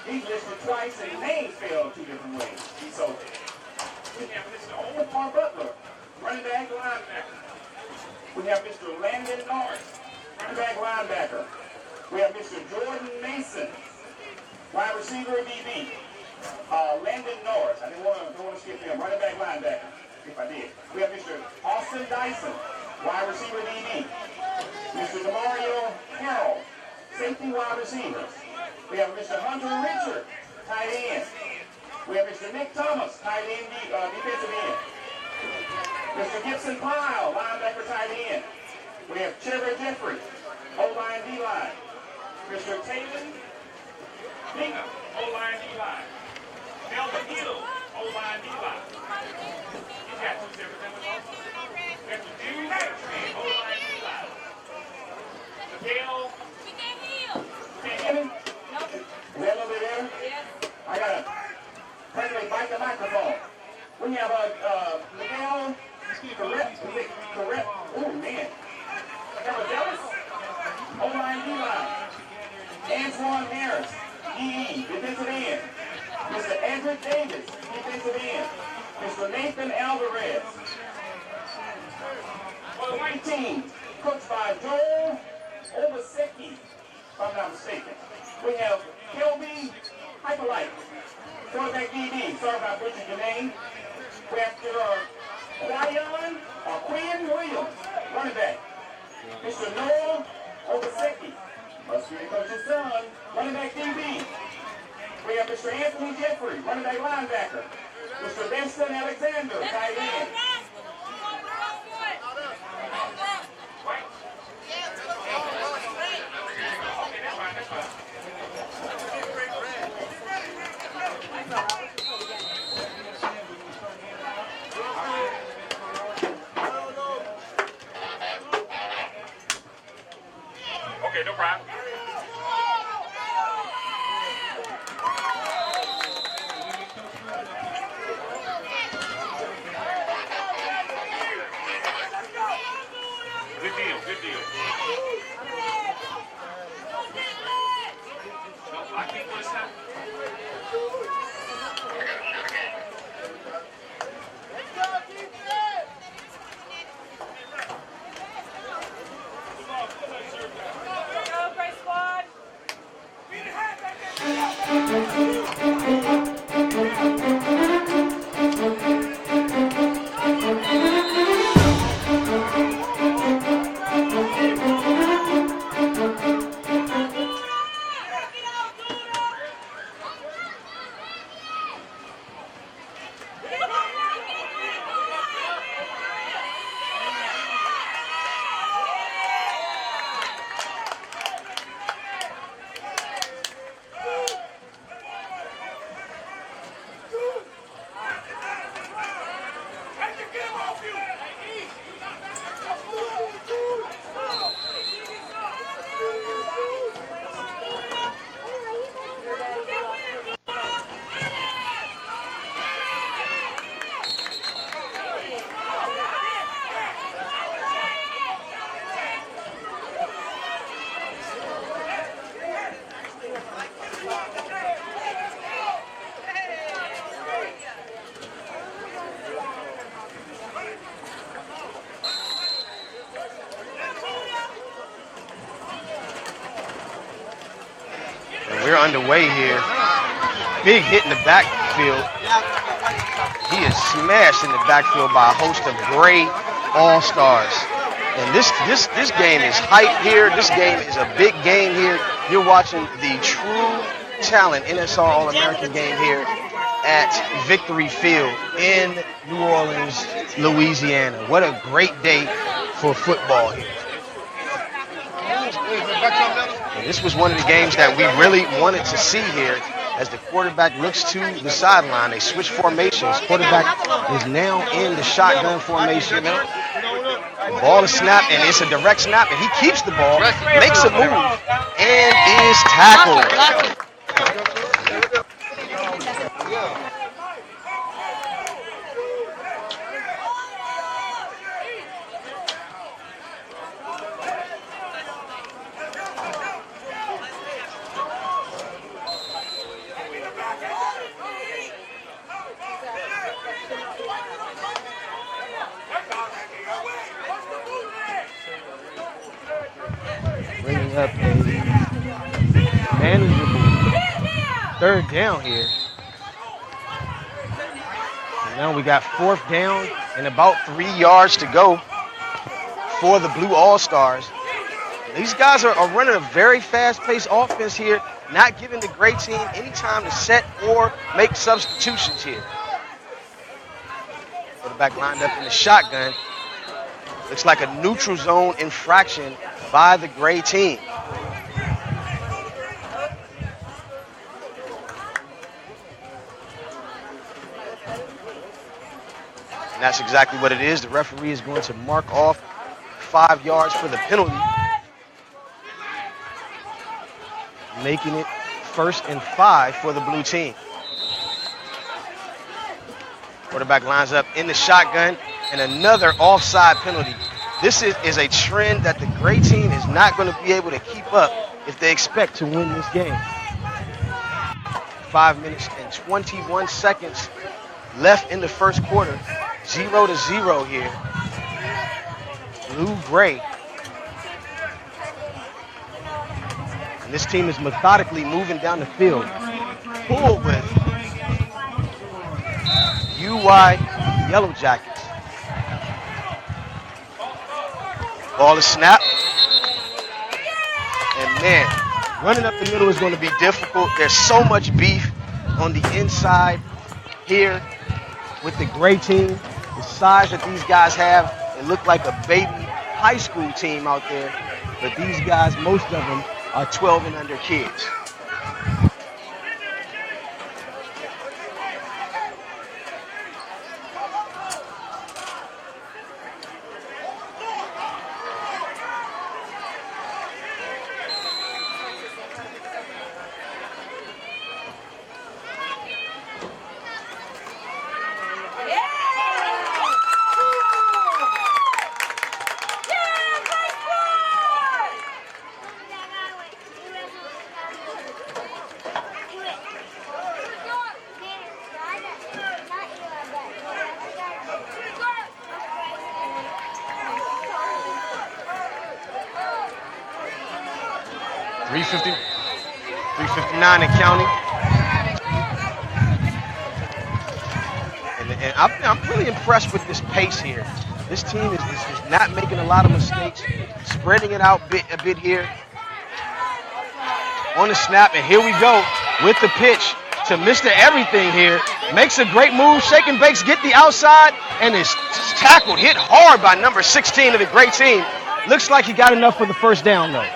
He's listed twice and his name spelled 2 different ways. So we have Mr. Omar Butler, running back linebacker. We have Mr. Landon Norris, running back linebacker. We have Mr. Jordan Mason, wide receiver DB. Landon Norris, I don't want to skip him, running back linebacker, if I did. We have Mr. Austin Dyson, wide receiver DB. Mr. Demario Harrell, safety wide receivers. We have Mr. Hunter Richard, tight end. We have Mr. Nick Thomas, tight end, defensive end. Mr. Gibson Pyle, linebacker, tight end. We have Trevor Jeffrey, O-line, D-line. Mr. Taylor Bingham, O-line, D-line. Melvin Hill, O-line, D-line. He's got 2 separate numbers also. We have Jimmy Hatchman, O-line, D-line. Miguel. Can you hear me? Nope. Is that a little bit better? Yes. I got to practically bite the microphone. We have Miguel Correct. Oh, man. Cavadelis, O-line, D-line. Antoine Harris, DE, defensive end. Mr. Edric Davis, defensive end. Mr. Nathan Alvarez. For the white team, coached by Joel Obaseki, if I'm not mistaken. We have Kelby Hyperlight, quarterback DB. Sorry about butchering your name. We have Quinn Williams, running back. Mr. Noah Obaseki, must be the coach's son, running back DB. We have Mr. Anthony Jeffrey, running back linebacker. Mr. Benson Alexander, tight end. Okay, no problem. Good deal. I think what's happening. Go, Gray Squad. We're underway here. Big hit in the backfield. He is smashed in the backfield by a host of great all-stars. And this game is hype here. This game is a big game here. You're watching the true talent NSR All-American game here at Victory Field in New Orleans, Louisiana. What a great day for football here. And this was one of the games that we really wanted to see here as the quarterback looks to the sideline. They switch formations. Quarterback is now in the shotgun formation. The ball is snapped, and it's a direct snap, and he keeps the ball, makes a move, and is tackled. up a manageable third down here. And now we got fourth down and about 3 yards to go for the Blue All-Stars. These guys are running a very fast-paced offense here, not giving the gray team any time to set or make substitutions here. Quarterback lined up in the shotgun. Looks like a neutral zone infraction by the gray team. And that's exactly what it is. The referee is going to mark off 5 yards for the penalty, making it 1st and 5 for the blue team. Quarterback lines up in the shotgun, and another offside penalty. This is a trend that the gray team is not going to be able to keep up if they expect to win this game. 5 minutes and 21 seconds left in the first quarter. 0-0 here. Blue-gray. And this team is methodically moving down the field. Pull with UI Yellow Jackets. Ball is snapped. And man, running up the middle is going to be difficult. There's so much beef on the inside here with the gray team. The size that these guys have, it looked like a baby high school team out there. But these guys, most of them, are 12 and under kids. $3.59 and counting. And I'm really impressed with this pace here. This team is not making a lot of mistakes, spreading it out a bit here. On the snap, and here we go with the pitch to Mr. Everything here. Makes a great move, shake and bakes, get the outside, and is tackled, hit hard by number 16 of the great team. Looks like he got enough for the first down, though.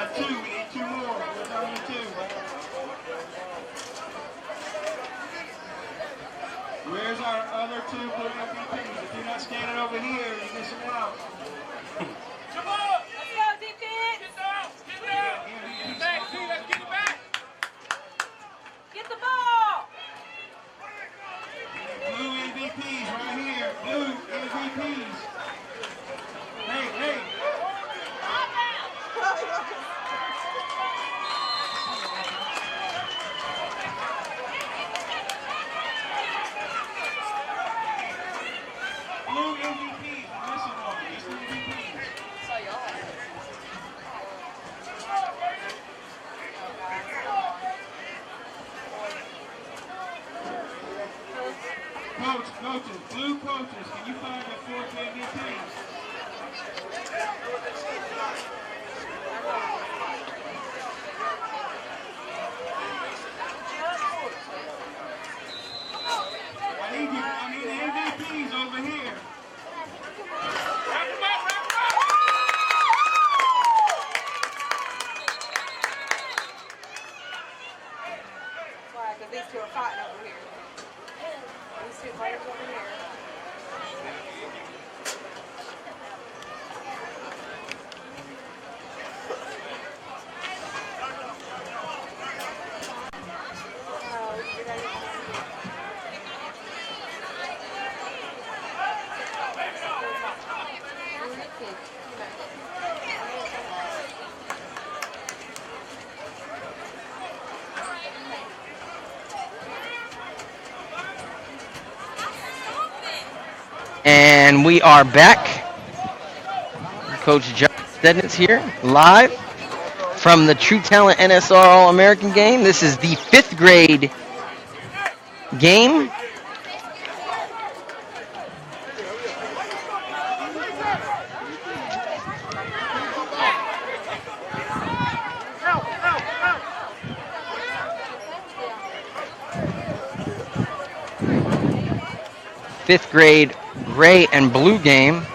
got 2. We need 2 more. Where's our other 2? Where's our other 2 blue MVPs? If you're not standing over here, you're missing out. Come on! Let's go, defense! Get down! Get down! Get back, see, let's get it back! Get the ball! Blue MVPs right here. Blue MVPs. Hey, hey. Blue MVPs. We're missing one. These MVPs. Coaches, blue coaches, can you find the 4th MVPs? I need the MVPs over here. Why? Because these 2 are fighting over here. These 2 players over here. And we are back. Coach John Stednitz here, live from the True Talent NSR All-American game. This is the 5th grade game. Fifth grade gray and blue game.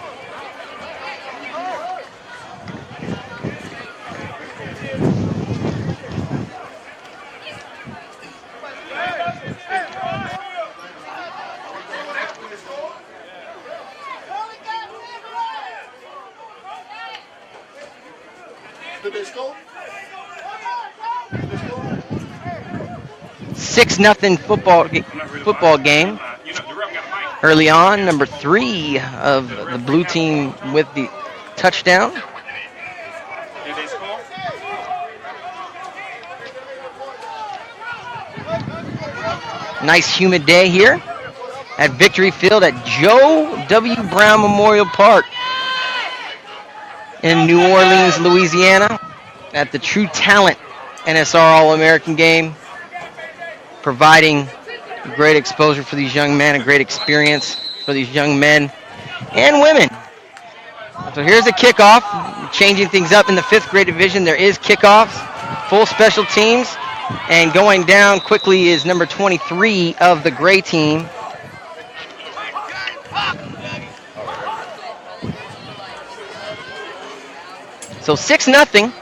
Did they score? 6-0 football game. Early on, number 3 of the blue team with the touchdown. Nice humid day here at Victory Field at Joe W. Brown Memorial Park in New Orleans, Louisiana, at the True Talent NSR All-American game, providing great exposure for these young men, a great experience for these young men and women. So here's a kickoff, changing things up in the 5th grade division. There is kickoffs, full special teams, and going down quickly is number 23 of the gray team. So 6-0.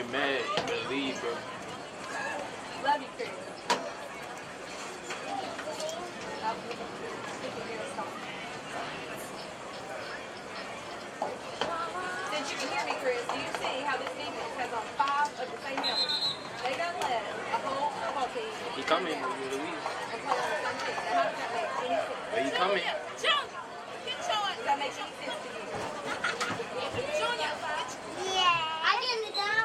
get mad, you better leave, bro. Love you, Chris. Since you can hear me, Chris, do you see how this defense has on 5 of the same numbers? They done led a whole football team. He coming, you better leave. And play on the same team. Now, how does that make any sense? Where he coming? Does that make any sense to you? Yeah. I didn't know.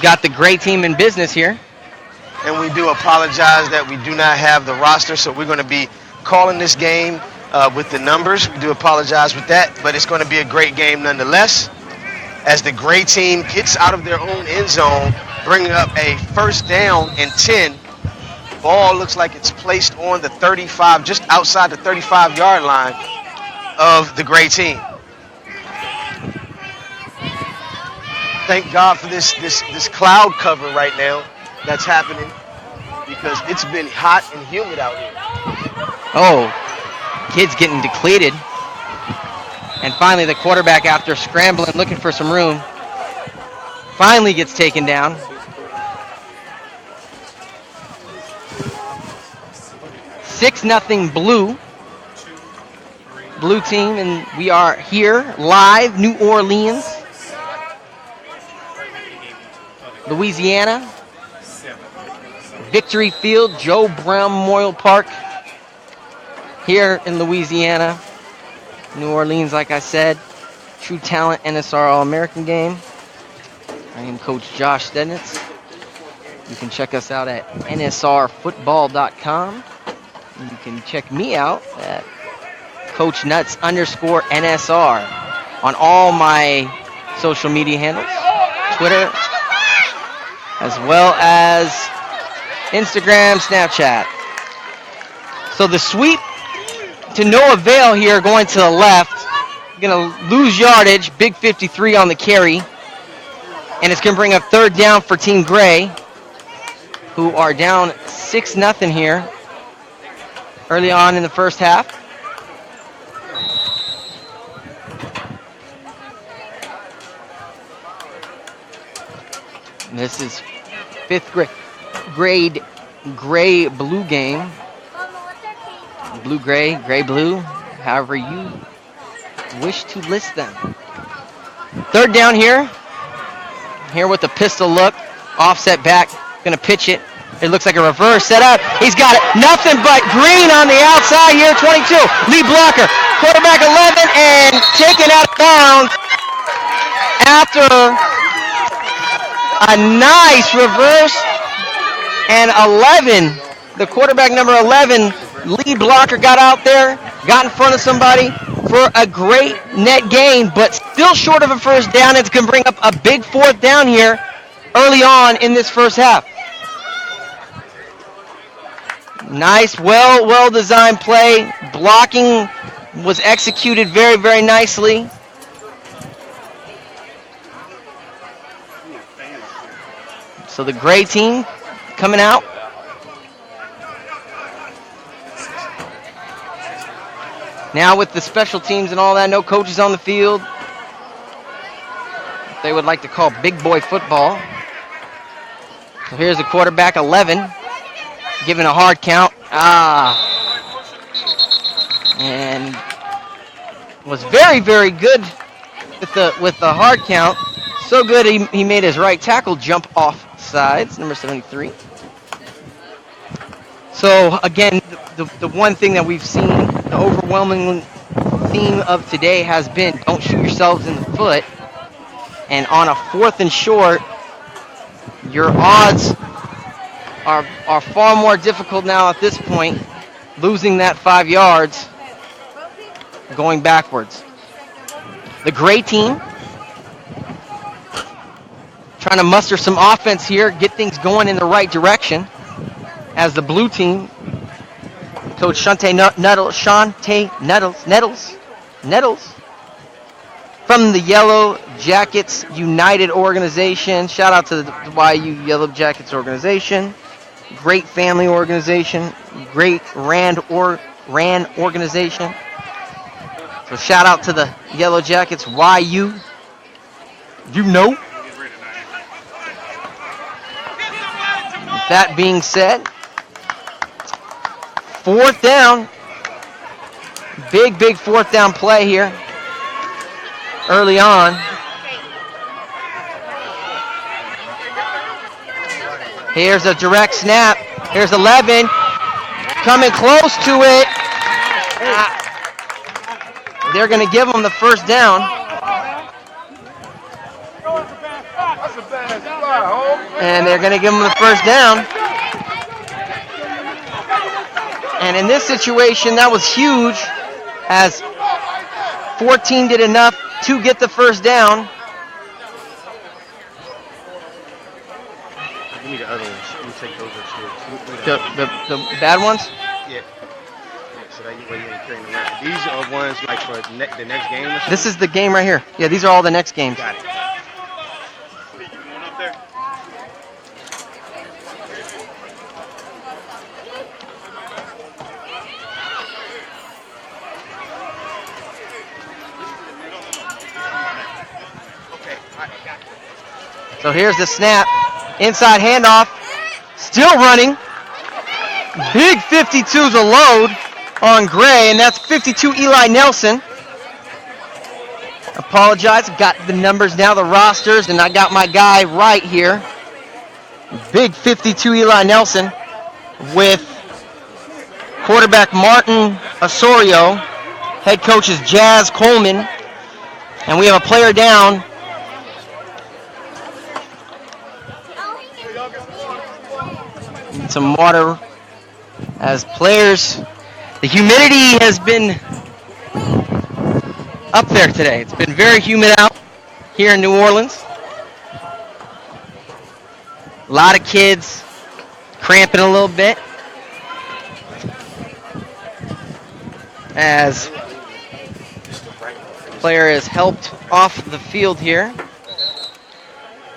Got the great team in business here. And we do apologize that we do not have the roster, so we're going to be calling this game with the numbers. We do apologize with that, but it's going to be a great game nonetheless. As the gray team gets out of their own end zone, bringing up a first down and 10. Ball looks like it's placed on the 35, just outside the 35-yard line of the gray team. Thank God for this cloud cover right now that's happening, because it's been hot and humid out here. Oh, kids getting depleted. And finally the quarterback, after scrambling, looking for some room, finally gets taken down. Six nothing blue team, and we are here live, New Orleans, Louisiana, Victory Field, Joe Brown Memorial Park, here in Louisiana, New Orleans. Like I said, True Talent NSR All-American game. I am Coach Josh Stednitz. You can check us out at nsrfootball.com. You can check me out at CoachNuts_NSR on all my social media handles, Twitter, as well as Instagram, Snapchat. So the sweep to no avail here, going to the left. Going to lose yardage, big 53 on the carry. And it's going to bring up third down for Team Gray, who are down 6-0 here early on in the first half. And this is fifth grade gray-blue game. Blue-gray, gray-blue, however you wish to list them. Third down here. Here with the pistol look. Offset back. Going to pitch it. It looks like a reverse setup. He's got it. Nothing but green on the outside here. 22. Lead blocker. Quarterback 11 and taken out of bounds after a nice reverse. And 11, the quarterback number 11, lead blocker, got out there, got in front of somebody for a great net gain, but still short of a first down. It's going to bring up a big fourth down here early on in this first half. Nice, well-designed play. Blocking was executed very, very nicely. So the gray team coming out. Now with the special teams and all that, no coaches on the field. They would like to call big boy football. So here's the quarterback, 11, giving a hard count. And was very, very good with the hard count. So good he made his right tackle jump off sides, number 73. So again, the one thing that we've seen, the overwhelming theme of today has been don't shoot yourselves in the foot. And on a fourth and short, your odds are far more difficult now at this point, losing that 5 yards. going backwards. The gray team trying to muster some offense here, get things going in the right direction. As the blue team, Coach Shante Nettles from the Yellow Jackets United organization. Shout out to the YU Yellow Jackets organization. Great family organization. Great RAN organization. So shout out to the Yellow Jackets YU. You know. That being said, 4th down. Big 4th down play here early on. Here's a direct snap. Here's 11. Coming close to it. They're going to give them the first down. And they're going to give them the first down. And in this situation, that was huge, as 14 did enough to get the first down. Give me the other ones. You take those upstairs. The bad ones? Yeah. So that way you ain't carrying them around. These are ones like for the next game or something? This is the game right here. Yeah, these are all the next games. Got it. So here's the snap. Inside handoff. Still running. Big 52's a load on Gray, and that's 52 Eli Nelson. Apologize. Got the numbers now, the rosters, and I got my guy right here. Big 52 Eli Nelson with quarterback Martin Osorio. Head coach is Jazz Coleman. And we have a player down. Need some water as players. The humidity has been up there today. It's been very humid out here in New Orleans. A lot of kids cramping a little bit as the player is helped off the field here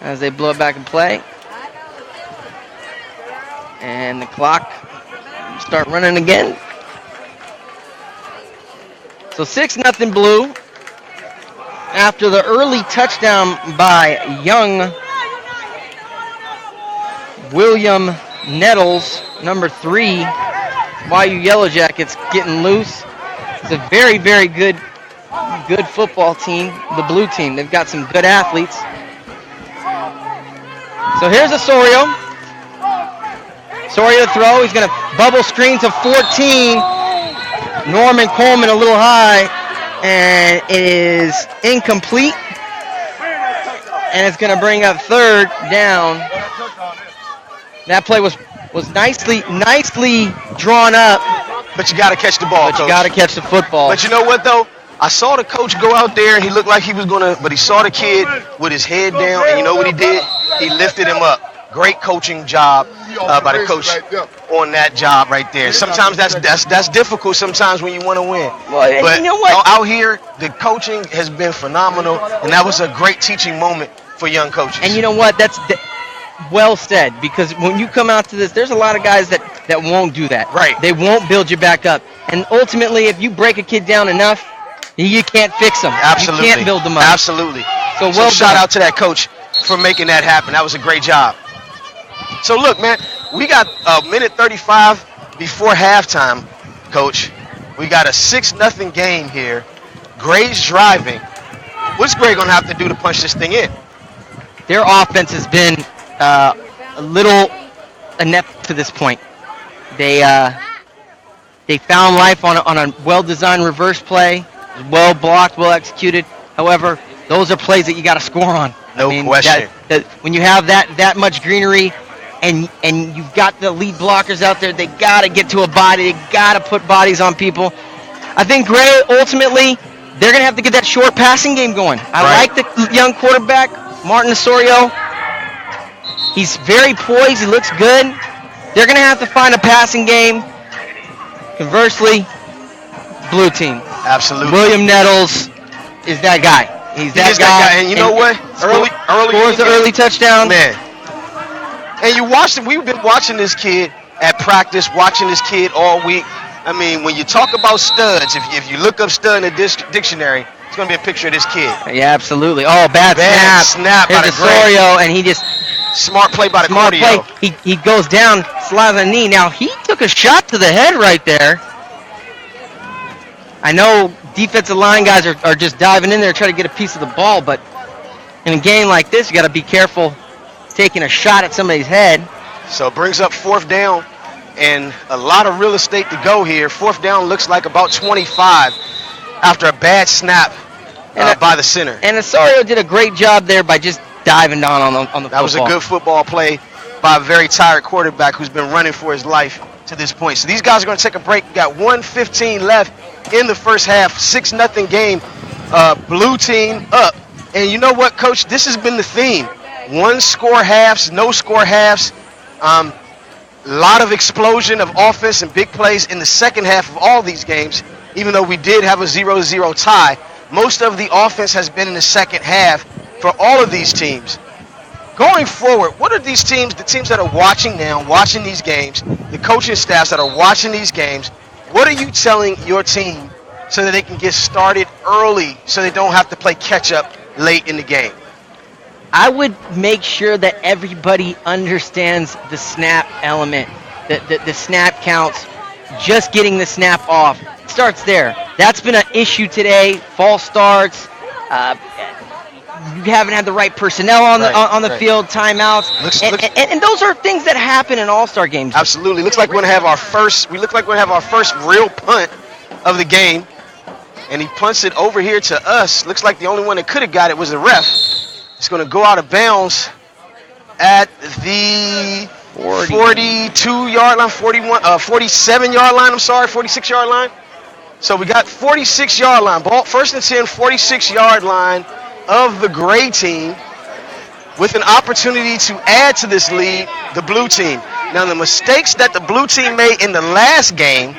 as they blow it back in play. And the clock start running again. So 6-0 Blue after the early touchdown by young William Nettles, number 3. YU Yellow Jackets getting loose. It's a very, very good football team, the blue team. They've got some good athletes. So here's Osorio. Osorio to throw. He's going to bubble screen to 14. Norman Coleman a little high, and it is incomplete. And it's going to bring up 3rd down. That play was nicely drawn up. But you got to catch the ball, But you got to catch the football. But you know what, though? I saw the coach go out there, and he looked like he was going to, but he saw the kid with his head down, and you know what he did? He lifted him up. Great coaching job by the coach on that job right there. Sometimes that's difficult sometimes when you want to win. Well, but you know what? Out here, the coaching has been phenomenal, and that was a great teaching moment for young coaches. And you know what? That's well said, because when you come out to this, there's a lot of guys that won't do that. Right. They won't build you back up. And ultimately, if you break a kid down enough, you can't fix them. Absolutely. You can't build them up. Absolutely. So shout out to that coach for making that happen. That was a great job. So look, man, we got a minute 35 before halftime, Coach. We got a 6-0 game here. Gray's driving. What's Gray going to have to do to punch this thing in? Their offense has been a little inept to this point. They found life on a well-designed reverse play, well blocked, well executed. However, those are plays that you got to score on. No question. That when you have that much greenery and you've got the lead blockers out there, they got to get to a body. They got to put bodies on people. I think Gray, ultimately, they're going to have to get that short passing game going. I like the young quarterback, Martin Osorio. He's very poised. He looks good. They're going to have to find a passing game. Conversely, blue team. Absolutely. William Nettles is that guy. He's that guy. And you know what? Scores the early touchdown. Man. And you watched him. We've been watching this kid at practice, watching this kid all week. I mean, when you talk about studs, if you look up stud in the dictionary, it's going to be a picture of this kid. Yeah, absolutely. Oh, bad snap by the Osorio, and he just smart play by the smart cardio. play. He goes down, slides on the knee. Now he took a shot to the head right there. I know defensive line guys are just diving in there trying to get a piece of the ball, but in a game like this, you got to be careful taking a shot at somebody's head. So it brings up 4th down, and a lot of real estate to go here. 4th down looks like about 25 after a bad snap by the center. And Osorio did a great job there by just diving down on the football. That was a good football play by a very tired quarterback who's been running for his life to this point. So these guys are going to take a break. We got 1:15 left in the first half. 6-0 game. Blue team up. And you know what, Coach? This has been the theme. 1-score halves, no-score halves. A lot of explosion of offense and big plays in the second half of all these games, even though we did have a 0-0 tie. Most of the offense has been in the second half for all of these teams. Going forward, what are these teams, the teams that are watching now, watching these games, the coaching staffs that are watching these games, what are you telling your team so that they can get started early so they don't have to play catch-up late in the game? I would make sure that everybody understands the snap element, the snap counts, just getting the snap off. It starts there. That's been an issue today. False starts. You haven't had the right personnel on the field, timeouts, and those are things that happen in all-star games. Absolutely. Looks like we're gonna have our first real punt of the game, and he punts it over here to us. Looks like the only one that could have got it was the ref. It's going to go out of bounds at the 42-yard line, 47-yard line, 46-yard line. So we got 46-yard line. Ball, 1st and 10, 46-yard line of the gray team with an opportunity to add to this lead, the blue team. Now, the mistakes that the blue team made in the last game,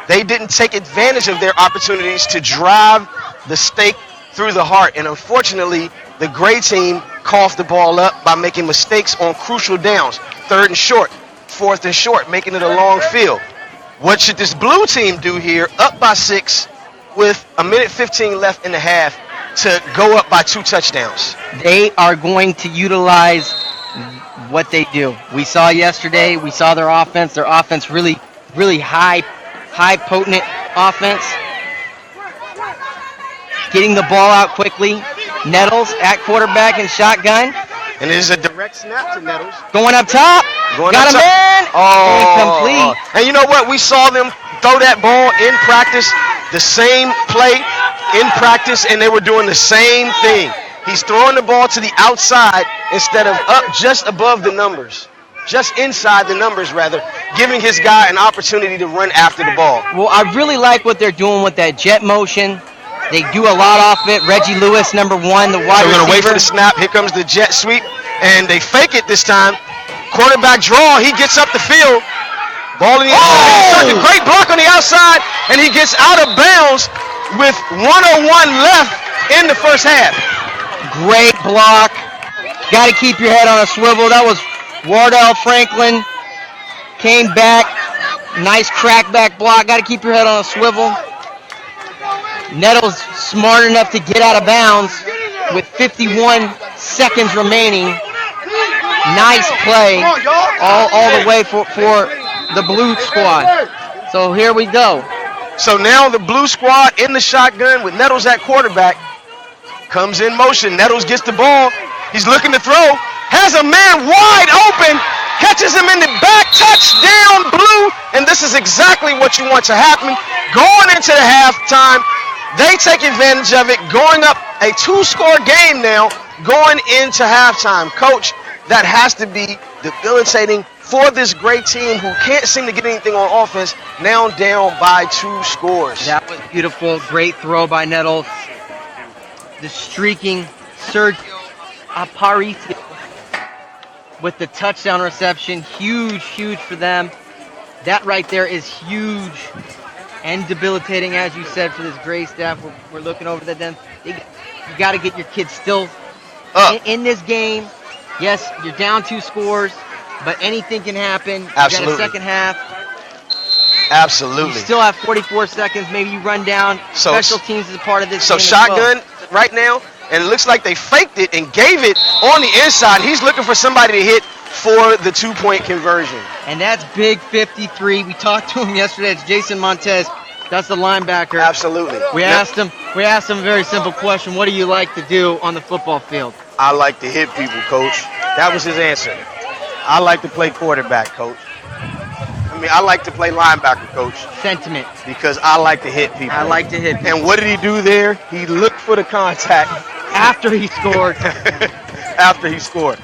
they didn't take advantage of their opportunities to drive the stake through the heart. And unfortunately, the gray team coughed the ball up by making mistakes on crucial downs. 3rd and short, 4th and short, making it a long field. What should this blue team do here, up by 6, with 1:15 left in the half, to go up by 2 touchdowns? They are going to utilize what they do. We saw yesterday, we saw their offense really high potent offense. Getting the ball out quickly. Nettles at quarterback and shotgun. And it is a direct snap to Nettles. Going up top. Got him in. Incomplete. And you know what? We saw them throw that ball in practice, the same play in practice, and they were doing the same thing. He's throwing the ball to the outside instead of up just above the numbers. Just inside the numbers, rather, giving his guy an opportunity to run after the ball. Well, I really like what they're doing with that jet motion. They do a lot off it. Reggie Lewis, number 1, the wide receiver. We're going to wait for the snap. Here comes the jet sweep, and they fake it this time. Quarterback draw. He gets up the field. Ball in the air. Great block on the outside, and he gets out of bounds with 1:01 left in the first half. Great block. Got to keep your head on a swivel. That was Wardell Franklin. Came back. Nice crackback block. Got to keep your head on a swivel. Nettles smart enough to get out of bounds with 51 seconds remaining. Nice play all the way for the blue squad. So here we go. So now the blue squad in the shotgun with Nettles at quarterback comes in motion. Nettles gets the ball. He's looking to throw. Has a man wide open. Catches him in the back. Touchdown, blue. And this is exactly what you want to happen. Going into the halftime, they take advantage of it, going up a 2-score game now, going into halftime. Coach, that has to be debilitating for this great team who can't seem to get anything on offense, now down by 2 scores. That was beautiful. Great throw by Nettles. The streaking Sergio Aparicio with the touchdown reception. Huge for them. That right there is huge and debilitating, as you said, for this Gray staff. We're looking over at them. You got to get your kids still in this game. Yes, you're down 2 scores, but anything can happen. You Absolutely. got a second half. Absolutely. You still have 44 seconds. Maybe you run down. So- Special teams is a part of this So game as shotgun well. right now, and it looks like they faked it and gave it on the inside. He's looking for somebody to hit for the 2-point conversion. And that's big 53. We talked to him yesterday. It's Jason Montez. That's the linebacker. Absolutely. We asked him a very simple question. What do you like to do on the football field? I like to hit people, Coach. That was his answer. I like to play quarterback, Coach. I like to play linebacker, Coach, Sentiment. because I like to hit people. I like to hit people. And what did he do there? He looked for the contact After he scored. after he scored.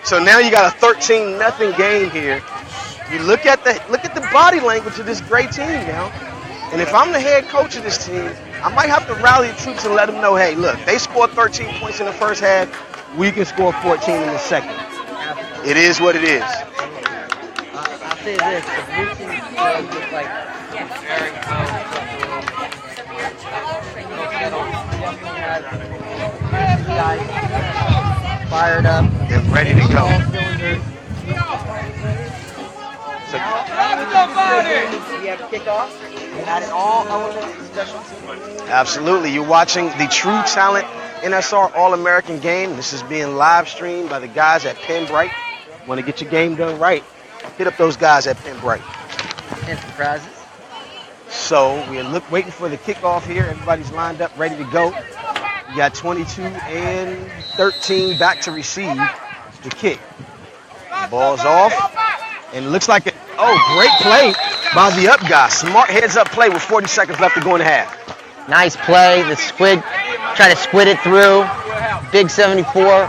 So now you got a 13-0 game here. You look at the body language of this great team now. And if I'm the head coach of this team, I might have to rally the troops and let them know, hey, look, they scored 13 points in the first half. We can score 14 in the second. It is what it is. I'll say this. The blue team look like very guys fired up. They're ready to go. So, We have kickoff. We added all elements of special teams. absolutely. You're watching the True Talent NSR All-American game. This is being live streamed by the guys at Penn Bright. Want to get your game done right? Hit up those guys at Penn Bright. And surprises. So we're waiting for the kickoff here. Everybody's lined up, ready to go. You got 22 and 13 back to receive the kick. Ball's off. And it looks like great play by the up guy. Smart heads up play with 40 seconds left to go in the half. Nice play. The squid, try to squid it through. Big 74,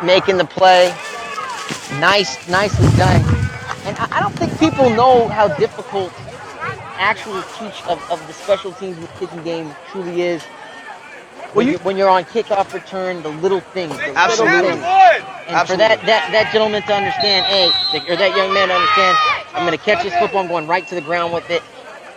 making the play. Nicely done. And I don't think people know how difficult actual teach of the special teams and kicking game truly is. When you're on kickoff return, the little things. The Absolutely. Little things. And Absolutely. for that gentleman to understand, or that young man to understand, I'm going to catch this football, I'm going right to the ground with it.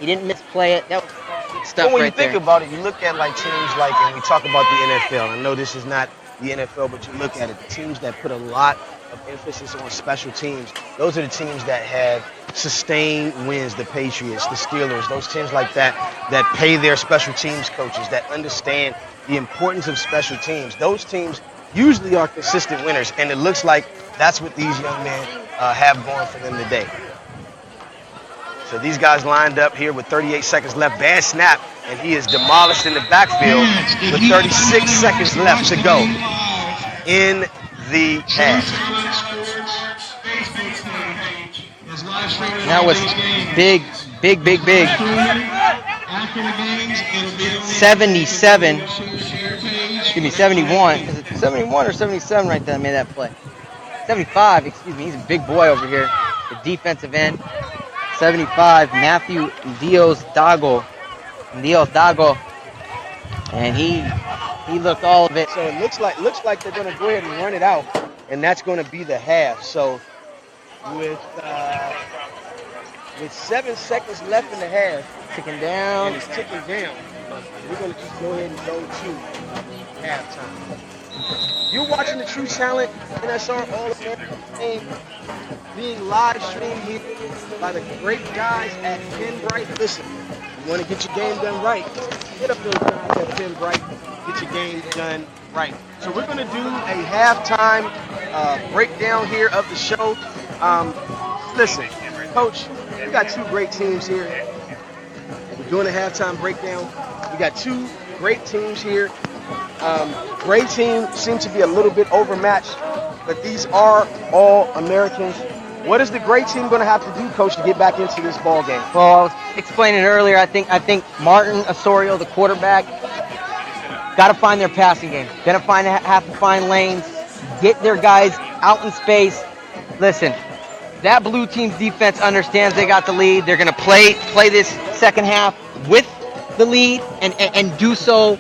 He didn't misplay it. That was good stuff But when right you think there. about it, you look at like teams like, and we talk about the NFL. I know this is not the NFL, but you look at it, the teams that put a lot of emphasis on special teams, those are the teams that have sustained wins, the Patriots, the Steelers, those teams like that pay their special teams coaches, that understand the importance of special teams. Those teams usually are consistent winners, and it looks like that's what these young men have going for them today. So these guys lined up here with 38 seconds left. Bad snap, and he is demolished in the backfield with 36 seconds left to go in the half. That was big. 77. Excuse me, 71. Is it 71 or 77 right there? I made that play. 75, excuse me. He's a big boy over here. The defensive end. 75, Matthew Dios Dago. And he looked all of it. So it looks like they're going to go ahead and run it out, and that's going to be the half. So with 7 seconds left in the half, Ticking down. and it's ticking down, we're going to just go ahead and go to halftime. You're watching the True Talent NSR All-American game being live streamed here by the great guys at Penn Bright. Listen, you want to get your game done right, hit up those guys at Penn Bright, get your game done right. So we're going to do a halftime breakdown here of the show. Listen, Coach, we got 2 great teams here. We're doing a halftime breakdown. We got 2 great teams here. Gray team seems to be a little bit overmatched, but these are all Americans. What is the gray team going to have to do, Coach, to get back into this ball game? Well, I was explaining earlier. I think Martin Osorio, the quarterback, got to find their passing game. Got to have to find lanes, get their guys out in space. Listen, that blue team's defense understands they got the lead. They're going to play this second half with the lead and do so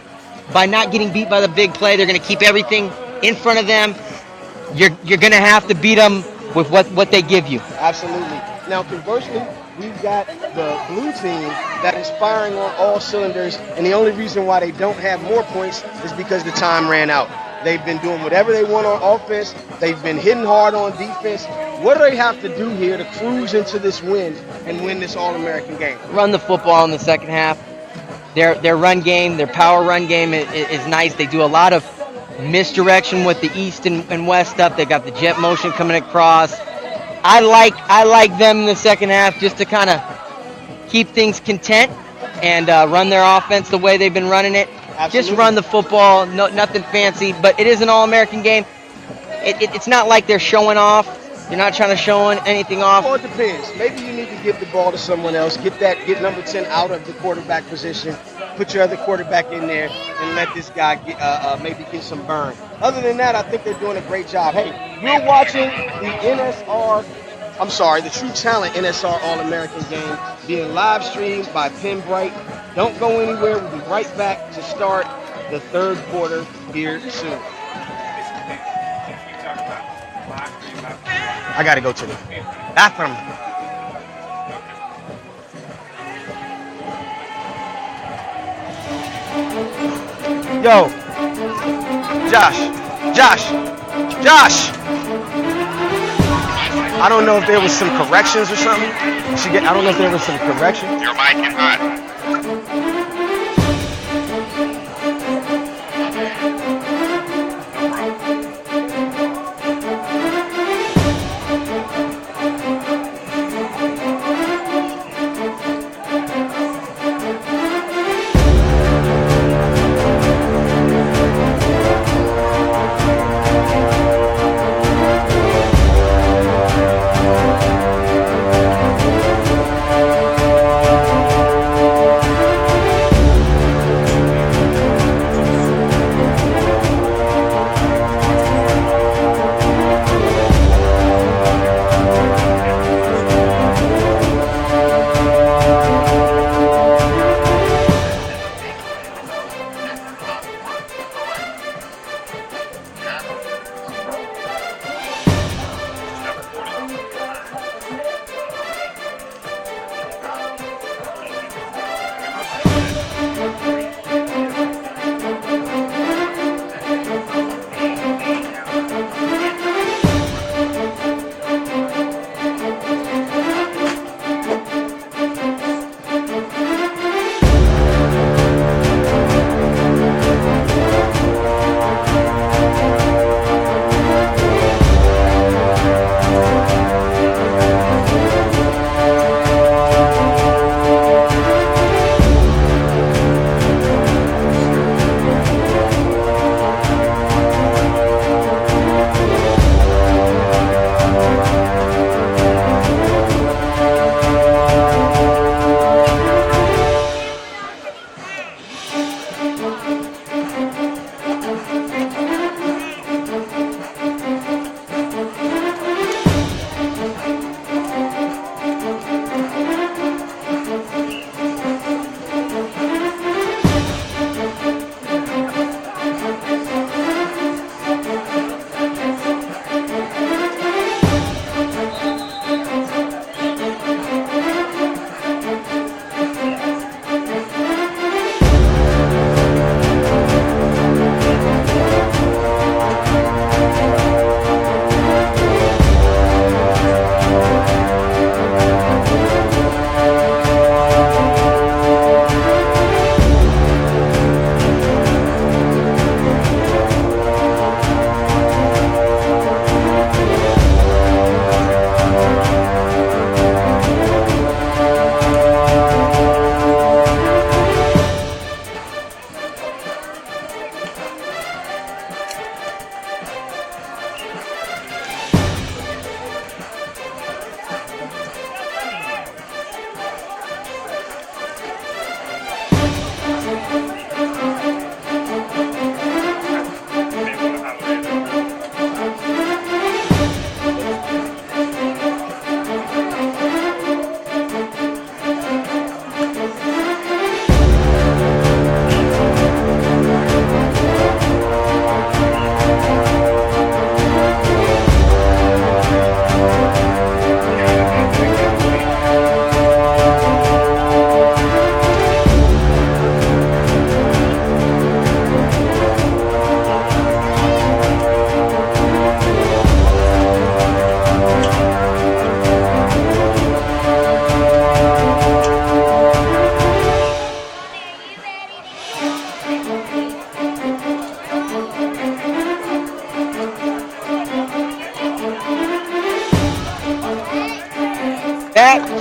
by not getting beat by the big play. They're going to keep everything in front of them. You're going to have to beat them with what they give you. Absolutely. Now, conversely, we've got the blue team that is firing on all cylinders, and the only reason why they don't have more points is because the time ran out. They've been doing whatever they want on offense. They've been hitting hard on defense. What do they have to do here to cruise into this win and win this All-American game? Run the football in the second half. Their run game, their power run game is nice. They do a lot of misdirection with the east and west stuff. They got the jet motion coming across. I like them in the second half just to kind of keep things content and run their offense the way they've been running it. Absolutely. Just run the football, nothing fancy. But it is an All-American game. It's not like they're showing off. You're not trying to show anything off. Well, it depends. Maybe you need to give the ball to someone else. Get number 10 out of the quarterback position. Put your other quarterback in there and let this guy maybe get some burn. Other than that, I think they're doing a great job. Hey, you're watching the True Talent NSR All-American game being live streamed by Penbright. Don't go anywhere. We'll be right back to start the third quarter here soon. I got to go to the bathroom. Yo, Josh. I don't know if there was some corrections or something. I don't know if there was some corrections. Your mic is hot.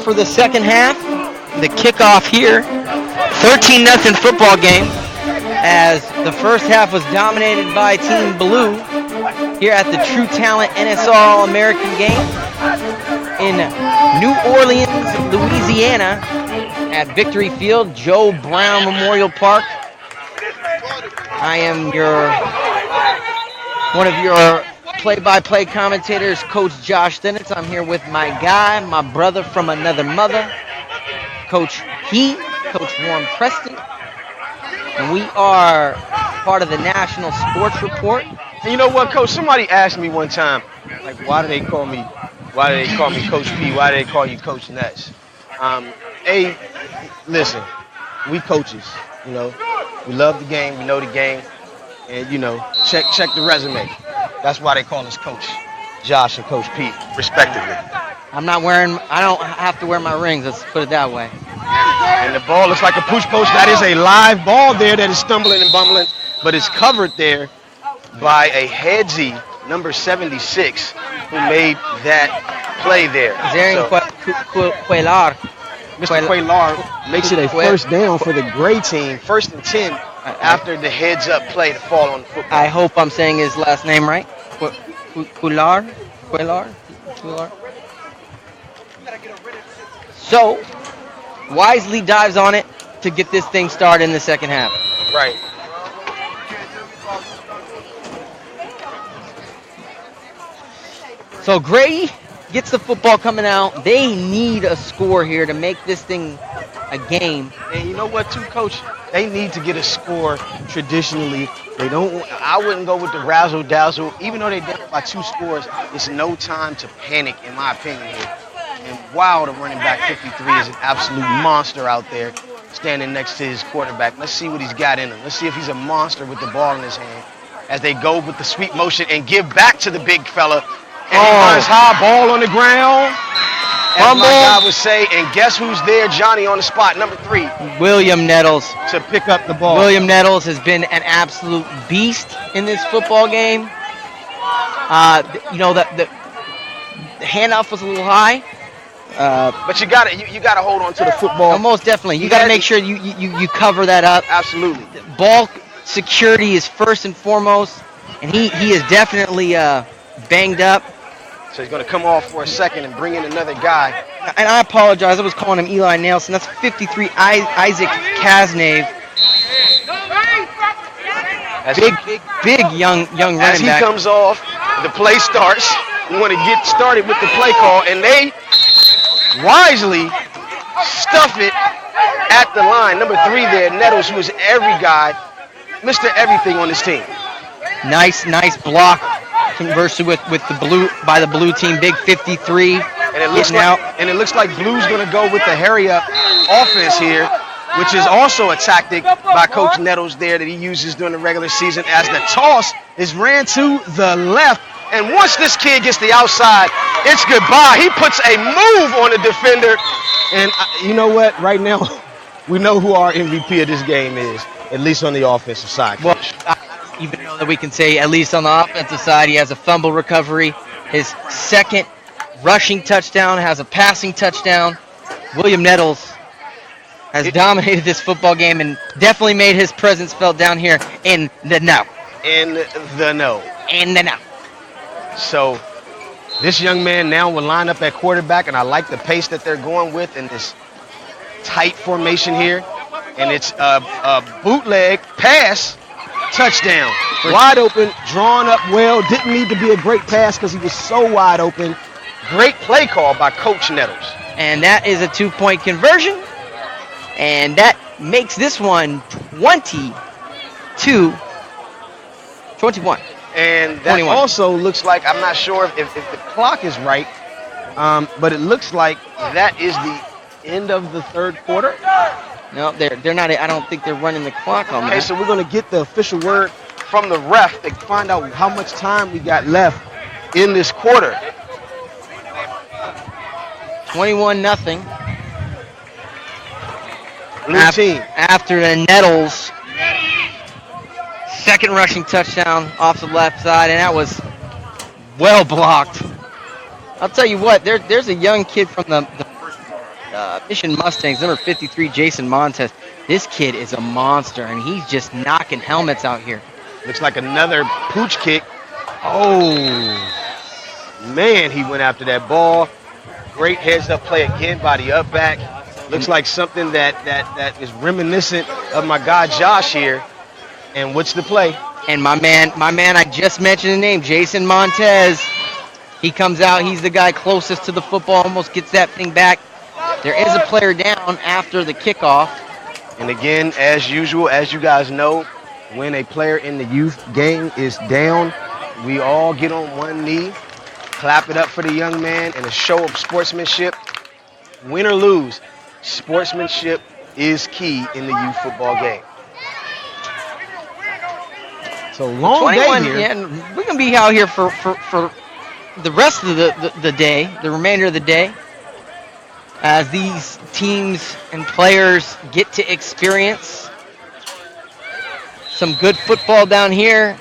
for the second half. The kickoff here. 13-0 football game. As the first half was dominated by Team Blue here at the True Talent NSR All-American game in New Orleans, Louisiana at Victory Field, Joe Brown Memorial Park. I am one of your play-by-play commentators, Coach Josh Stenitz. I'm here with my guy, my brother from another mother, Coach Warren Preston. And we are part of the National Sports Report. And you know what, Coach? Somebody asked me one time, like, why do they call me Coach P? Why do they call you Coach Nets? Listen, we coaches, you know. We love the game, we know the game, and, you know, check the resume. That's why they call us Coach Josh and Coach Pete, respectively. I don't have to wear my rings, let's put it that way. And the ball looks like a push post. That is a live ball there that is stumbling and bumbling, but it's covered there by a headsy number 76 who made that play there. Cuellar. Mr. Cuellar makes it a first down for the gray team, 1st and 10 after the heads-up play to fall on the football. I hope I'm saying his last name right. Cuellar. So, wisely dives on it to get this thing started in the second half. Right. So Gray gets the football coming out. They need a score here to make this thing a game. And you know what, too, Coach? They need to get a score traditionally. I wouldn't go with the razzle-dazzle. Even though they're down by 2 scores, it's no time to panic, in my opinion here. And wow, the running back 53 is an absolute monster out there standing next to his quarterback. Let's see what he's got in him. Let's see if he's a monster with the ball in his hand as they go with the sweep motion and give back to the big fella. And he runs high, ball on the ground, as my guy would say. And guess who's there? Johnny on the spot, number 3. William Nettles. To pick up the ball. William Nettles has been an absolute beast in this football game. You know, the handoff was a little high. But you gotta hold on to the football. Oh, most definitely. You gotta make sure you cover that up. Absolutely. Ball security is first and foremost, and he is definitely banged up. So he's gonna come off for a second and bring in another guy. And I apologize, I was calling him Eli Nelson. That's 53 Isaac Kasnave. Big young running back. As he comes off, the play starts. We want to get started with the play call, and they wisely stuff it at the line. Number 3 there, Nettles, who is every guy, Mr. Everything on this team. Nice block, conversely with the blue team. Big 53. And it looks like Blue's going to go with the hurry up offense here, which is also a tactic by Coach Nettles there that he uses during the regular season, as the toss is ran to the left. And once this kid gets the outside, it's goodbye. He puts a move on the defender. And you know what? Right now, we know who our MVP of this game is, at least on the offensive side. Well, even though that we can say, at least on the offensive side, he has a fumble recovery. His second rushing touchdown, has a passing touchdown. William Nettles has dominated this football game and definitely made his presence felt down here in the know. So this young man now will line up at quarterback, and I like the pace that they're going with in this tight formation here. And it's a bootleg pass, touchdown. Wide open, drawn up well. Didn't need to be a great pass because he was so wide open. Great play call by Coach Nettles. And that is a 2-point conversion. And that makes this one 22-21. And that 21. Also looks like, I'm not sure if the clock is right, but it looks like that is the end of the third quarter. No, they're not. I don't think they're running the clock on that. Okay, so we're going to get the official word from the ref to find out how much time we got left in this quarter. 21-0. Blue team. After the Nettles second rushing touchdown off the left side, and that was well blocked. I'll tell you what, there's a young kid from the Mission Mustangs, number 53, Jason Montez. This kid is a monster, and he's just knocking helmets out here. Looks like another pooch kick. Oh, man, he went after that ball. Great heads-up play again by the up back. Looks like something that is reminiscent of my guy Josh here. And what's the play? And my man, I just mentioned the name, Jason Montez. He comes out. He's the guy closest to the football, almost gets that thing back. There is a player down after the kickoff. And again, as usual, as you guys know, when a player in the youth game is down, we all get on one knee, clap it up for the young man, and a show of sportsmanship. Win or lose, sportsmanship is key in the youth football game. So long day here. Yeah, and we're going to be out here for the rest of the day, the remainder of the day, as these teams and players get to experience some good football down here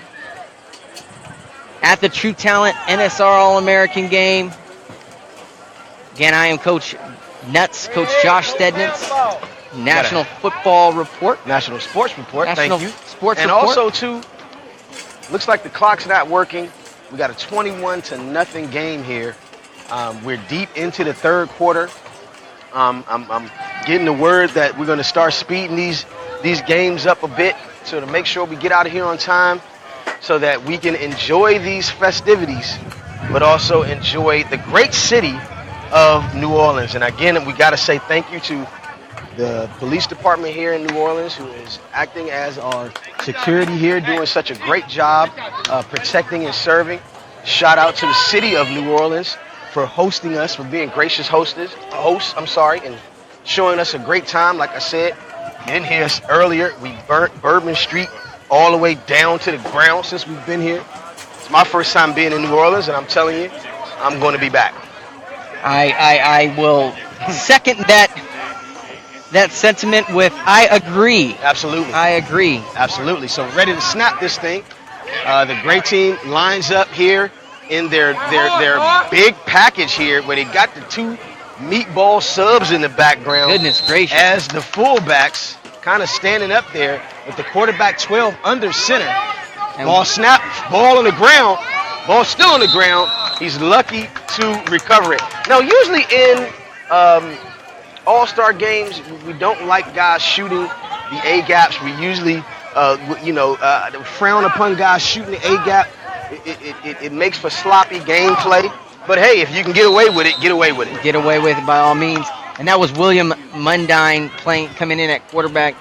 at the True Talent NSR All-American game. Again, I am Coach Nuts, Coach Josh Stednitz, National Football Report. National Sports Report, National thank you. Sports and Report. Also, too, looks like the clock's not working. We got a 21-0 game here. We're deep into the third quarter. I'm getting the word that we're going to start speeding these games up a bit, so to make sure we get out of here on time so that we can enjoy these festivities, but also enjoy the great city of New Orleans. And again, we got to say thank you to the police department here in New Orleans, who is acting as our security here, doing such a great job protecting and serving. Shout out to the city of New Orleans for hosting us, for being gracious hosts, and showing us a great time. Like I said, you didn't hear us earlier. We burnt Bourbon Street all the way down to the ground since we've been here. It's my first time being in New Orleans, and I'm telling you, I'm going to be back. I will second that sentiment with I agree. Absolutely. I agree. Absolutely. So ready to snap this thing. The gray team lines up here in their big package here, where they got the two meatball subs in the background. Goodness gracious. As the fullbacks kind of standing up there with the quarterback 12 under center. And ball snap, ball on the ground, ball still on the ground. He's lucky to recover it. Now, usually in all-star games, we don't like guys shooting the A-gaps. We usually, frown upon guys shooting the A-gap. It makes for sloppy gameplay. But, hey, if you can get away with it, get away with it. Get away with it by all means. And that was William Mundine coming in at quarterback.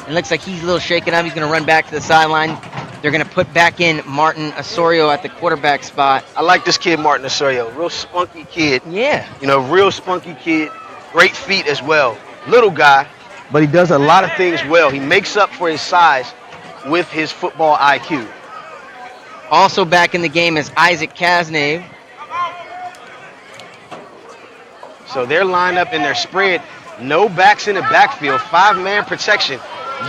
It looks like he's a little shaken up. He's going to run back to the sideline. They're going to put back in Martin Osorio at the quarterback spot. I like this kid, Martin Osorio. Real spunky kid. Yeah. Real spunky kid. Great feet as well. Little guy, but he does a lot of things well. He makes up for his size with his football IQ. Also back in the game is Isaac Kasnave. So they're lined up in their spread. No backs in the backfield. 5-man protection.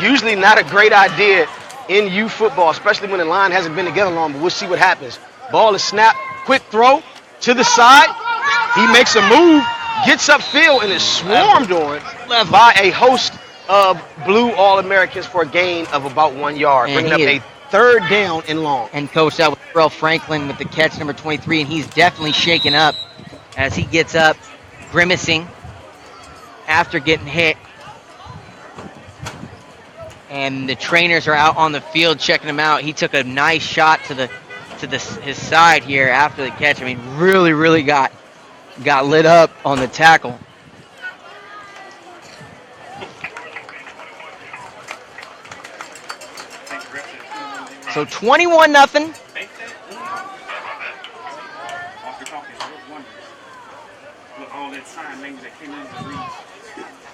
Usually not a great idea in youth football, especially when the line hasn't been together long, but we'll see what happens. Ball is snapped. Quick throw to the side. He makes a move, gets upfield, and is swarmed on by a host of blue All-Americans for a gain of about 1 yard, bringing up a third down and long. And Coach, that was Terrell Franklin with the catch, number 23, and he's definitely shaken up as he gets up, grimacing after getting hit. And the trainers are out on the field checking him out. He took a nice shot to his side here after the catch. I mean, really got lit up on the tackle. So 21-0.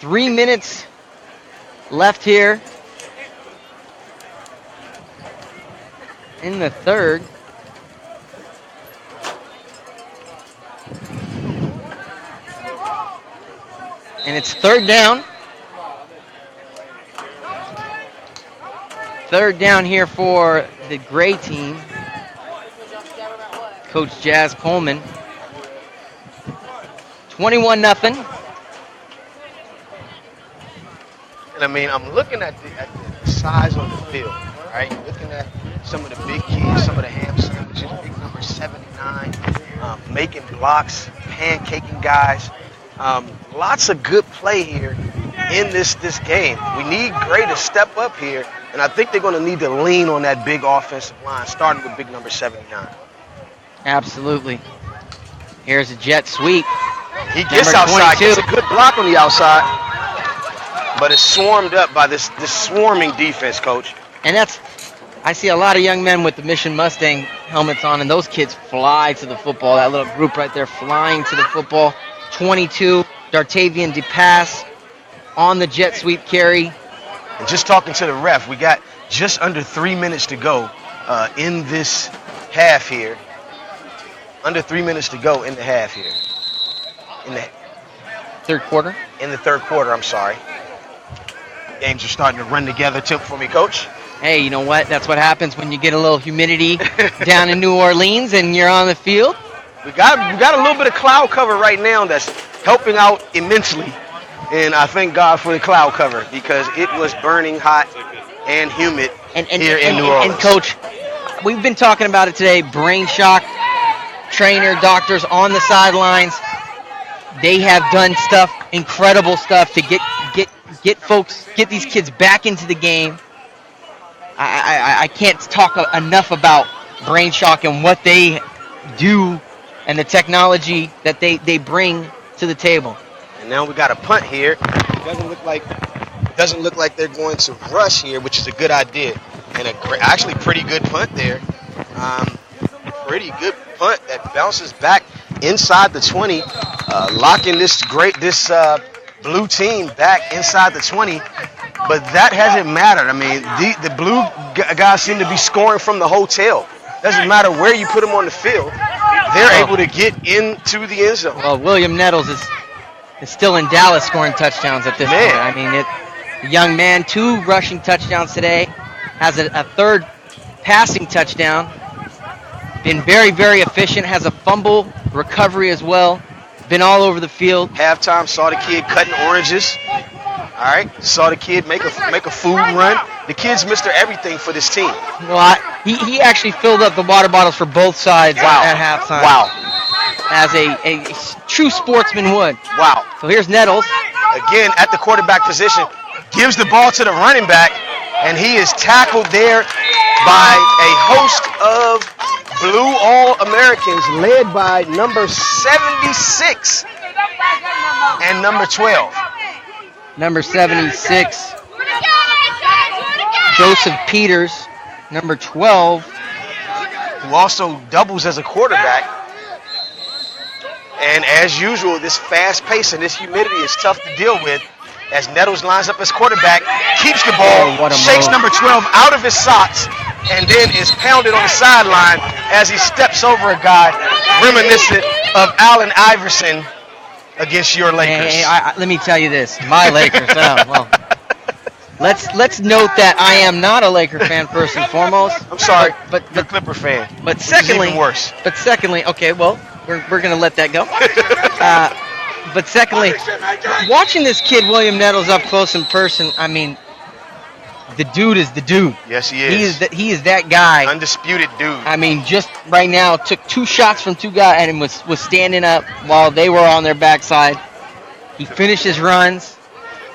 3 minutes left here in the third. And it's third down. Third down here for the gray team. Coach Jazz Coleman. 21-0. And I mean, I'm looking at the size of the field, right? Looking at some of the big kids, some of the ham sandwiches, big number 79, making blocks, pancaking guys. Lots of good play here in this game. We need Gray to step up here, and I think they're going to need to lean on that big offensive line, starting with big number 79. Absolutely. Here's a jet sweep. He gets Number outside, 22. gets a good block on the outside, but it's swarmed up by this swarming defense, Coach. And I see a lot of young men with the Mission Mustang helmets on, and those kids fly to the football. That little group right there flying to the football. 22, Dartavian DePass on the jet sweep carry. And just talking to the ref, we got just under 3 minutes to go in this half here. Under 3 minutes to go in the half here. In the third quarter? In the third quarter, I'm sorry. Games are starting to run together. Tip for me, Coach. Hey, you know what? That's what happens when you get a little humidity down in New Orleans and you're on the field. We got a little bit of cloud cover right now that's helping out immensely. And I thank God for the cloud cover because it was burning hot and humid here in New Orleans. And Coach, we've been talking about it today. Brain shock, trainer, doctors on the sidelines. They have done incredible stuff to get these kids back into the game. I can't talk enough about brain shock and what they do and the technology that they bring to the table. And now we got a punt here. It doesn't look like they're going to rush here, which is a good idea. And actually pretty good punt there. Pretty good punt that bounces back inside the 20, locking this blue team back inside the 20. But that hasn't mattered. I mean, the blue guys seem to be scoring from the hotel. Doesn't matter where you put them on the field. They're able to get into the end zone. Well, William Nettles is still in Dallas scoring touchdowns at this point. I mean, the young man, 2 rushing touchdowns today, has a third passing touchdown. Been very, very efficient, has a fumble recovery as well. Been all over the field. Halftime, saw the kid cutting oranges. All right, saw the kid make a food run. The kid's Mr. Everything for this team. Well, he actually filled up the water bottles for both sides at halftime. Wow. As a true sportsman would. Wow. So here's Nettles. Again, at the quarterback position, gives the ball to the running back, and he is tackled there by a host of Blue All-Americans led by number 76 and number 12. Number 76, Joseph Peters. Number 12, who also doubles as a quarterback. And as usual, this fast pace and this humidity is tough to deal with as Nettles lines up as quarterback, keeps the ball, shakes number 12 out of his socks, and then is pounded on the sideline as he steps over a guy reminiscent of Allen Iverson against your Lakers. Hey, let me tell you this. My Lakers. Well, let's note that I am not a Laker fan first and foremost. I'm sorry, but you're a Clipper fan. But secondly, even worse. But secondly, okay, well, we're gonna let that go. But secondly, watching this kid William Nettles up close in person, I mean, the dude is the dude. Yes, he is. He is that guy. Undisputed dude. I mean, just right now, took 2 shots from 2 guys and was standing up while they were on their backside. He finished his runs.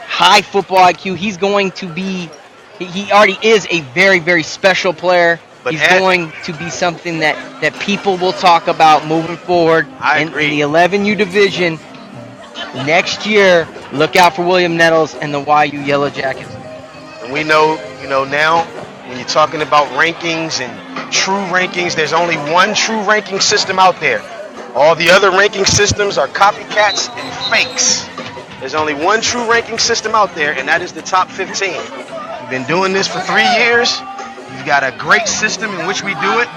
High football IQ. He's going to be. He already is a very, very special player. But he's going to be something that people will talk about moving forward in the 11U division next year. Look out for William Nettles and the YU Yellow Jackets. And we know, now when you're talking about rankings and true rankings, there's only one true ranking system out there. All the other ranking systems are copycats and fakes. There's only one true ranking system out there, and that is the top 15. We've been doing this for 3 years. We've got a great system in which we do it.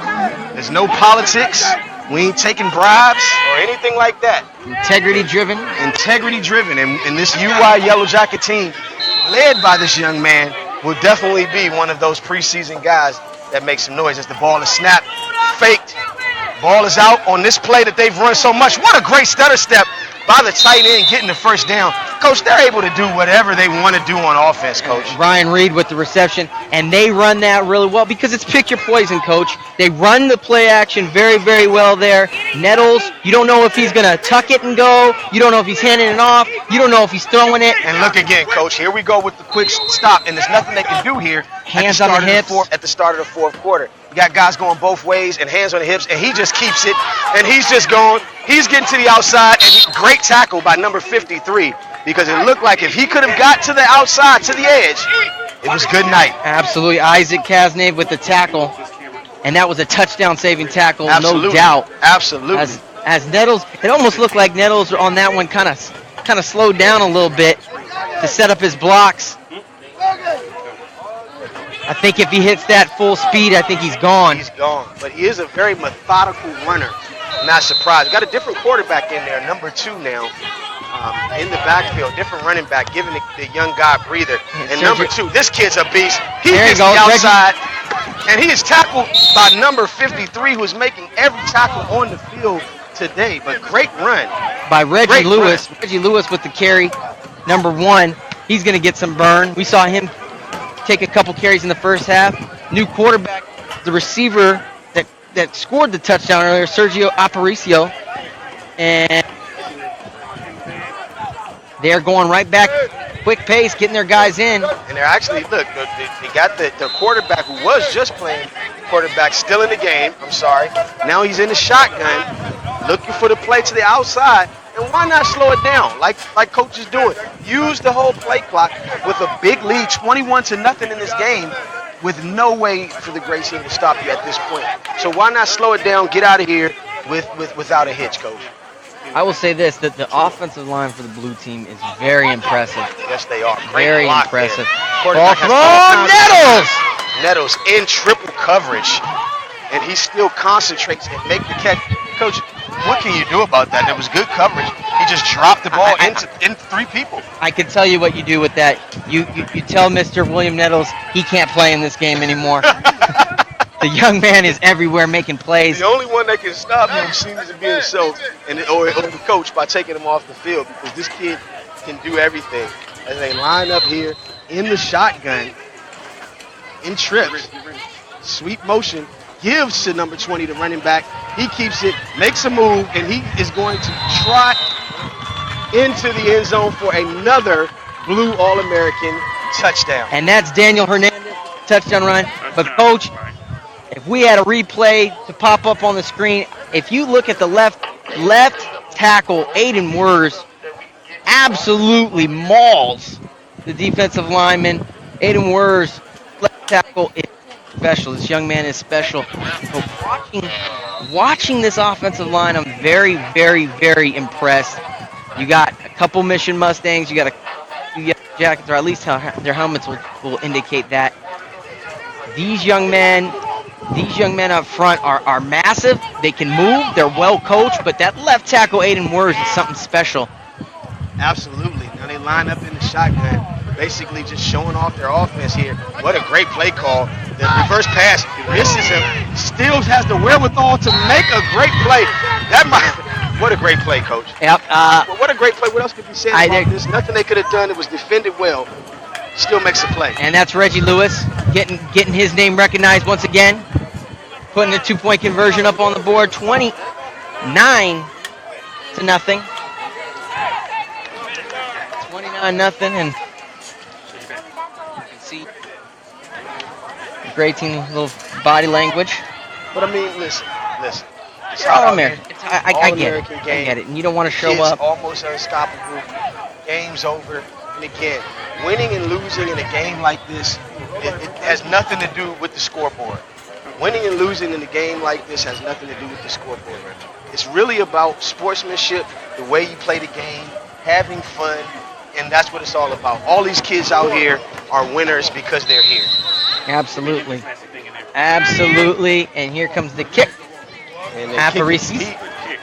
There's no politics. We ain't taking bribes or anything like that. Integrity driven. And this UI Yellow Jacket team, led by this young man, will definitely be one of those preseason guys that makes some noise as the ball is snapped, faked. Ball is out on this play that they've run so much. What a great stutter step by the tight end getting the first down. Coach, they're able to do whatever they want to do on offense, Coach. Ryan Reed with the reception, and they run that really well because it's pick your poison, Coach. They run the play action very, very well there. Nettles, you don't know if he's going to tuck it and go. You don't know if he's handing it off. You don't know if he's throwing it. And look again, Coach. Here we go with the quick stop, and there's nothing they can do here. Hands on the hips. At the start of the fourth quarter. You got guys going both ways and hands on the hips, and he just keeps it, and he's just going. He's getting to the outside, and great tackle by number 53, because it looked like if he could have got to the outside, to the edge, it was good night. Absolutely. Isaac Kasnev with the tackle, and that was a touchdown-saving tackle, Absolutely. no doubt. Absolutely. As Nettles, it almost looked like Nettles on that one kind of slowed down a little bit to set up his blocks. I think if he hits that full speed, I think he's gone. He's gone. But he is a very methodical runner. I'm not surprised. Got a different quarterback in there, number 2 now, in the backfield. Different running back, giving the young guy a breather. And number 2, this kid's a beast. He gets the outside, and he is tackled by number 53, who is making every tackle on the field today. But great run. By Reggie Lewis. Reggie Lewis with the carry, number 1. He's going to get some burn. We saw him take a couple carries in the first half. New quarterback, the receiver that scored the touchdown earlier, Sergio Aparicio. And they're going right back, quick pace, getting their guys in. And they're actually, look, they got the quarterback who was just playing quarterback still in the game. I'm sorry. Now he's in the shotgun, looking for the play to the outside. And why not slow it down like Coach is doing? Use the whole play clock with a big lead, 21-0 in this game, with no way for the great team to stop you at this point. So why not slow it down, get out of here without a hitch, Coach? I will say this, that the offensive line for the blue team is very impressive. Yes, they are. Great very block impressive. Ball throw, Nettles! Nettles in triple coverage, and he still concentrates and make the catch. Coach, what can you do about that? There was good coverage. He just dropped the ball into 3 people. I can tell you what you do with that. You tell Mr. William Nettles he can't play in this game anymore. The young man is everywhere making plays. The only one that can stop him seems to be himself or the coach by taking him off the field, because this kid can do everything. As they line up here in the shotgun, in trips, sweep motion, gives to number 20, the running back. He keeps it, makes a move, and he is going to trot into the end zone for another blue All-American touchdown. And that's Daniel Hernandez, touchdown run. But, Coach, if we had a replay to pop up on the screen, if you look at the left tackle, Aiden Wurs absolutely mauls the defensive lineman. Aiden Wurs, left tackle, is special. This young man is special. But watching this offensive line, I'm very, very, very impressed. You got a couple Mission Mustangs. You got jackets, or at least their helmets will indicate that. These young men up front are massive. They can move. They're well coached. But that left tackle, Aiden Wurs, is something special. Absolutely. Now they line up in the shotgun, basically just showing off their offense here. What a great play call. The reverse pass misses him. Still has the wherewithal to make a great play. What a great play, Coach. Yep. What a great play. What else could be said about this? Nothing they could have done. It was defended well. Still makes a play. And that's Reggie Lewis getting his name recognized once again. Putting the 2-point conversion up on the board. 29-0. 29-0, and you can see the great team, little body language. But I mean, listen. It's All-American. I get it. And you don't want to show up. Almost unstoppable. Game's over. And again, winning and losing in a game like this, it has nothing to do with the scoreboard. Winning and losing in a game like this has nothing to do with the scoreboard. It's really about sportsmanship, the way you play the game, having fun, and that's what it's all about. All these kids out here are winners because they're here. Absolutely. Absolutely. And here comes the kick. Aparicio.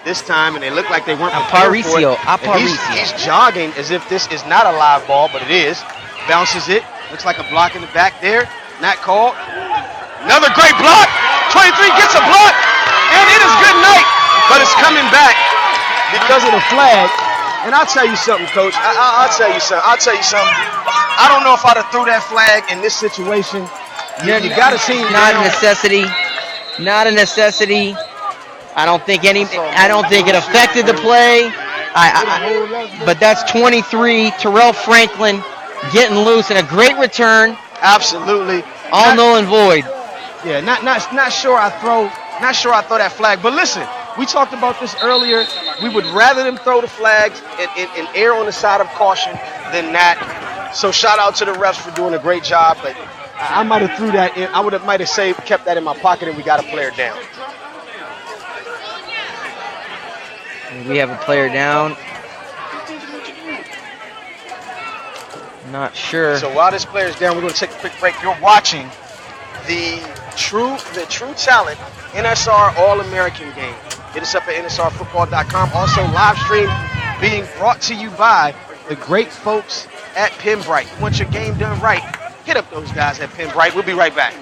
This time, and they look like they weren't Aparicio. He's jogging as if this is not a live ball, but it is. Bounces it. Looks like a block in the back there. Not called. Another great block. 23 gets a block, and it is good night. But it's coming back because of the flag. And I'll tell you something, Coach. I'll tell you something. I don't know if I'd have threw that flag in this situation. You got to see Not a necessity. Not a necessity. I don't think it affected the play. But that's 23. Terrell Franklin getting loose and a great return. Absolutely. All null and void. Yeah, not sure I throw that flag. But listen, we talked about this earlier. We would rather them throw the flags and err on the side of caution than that. So shout out to the refs for doing a great job. But I might have threw that in. I might have kept that in my pocket, and we got a player down. We have a player down. Not sure. So while this player's down, we're going to take a quick break. You're watching the True Talent NSR All-American game. Hit us up at nsrfootball.com. Also, live stream being brought to you by the great folks at Pinbright. You want your game done right, hit up those guys at Pinbright. We'll be right back.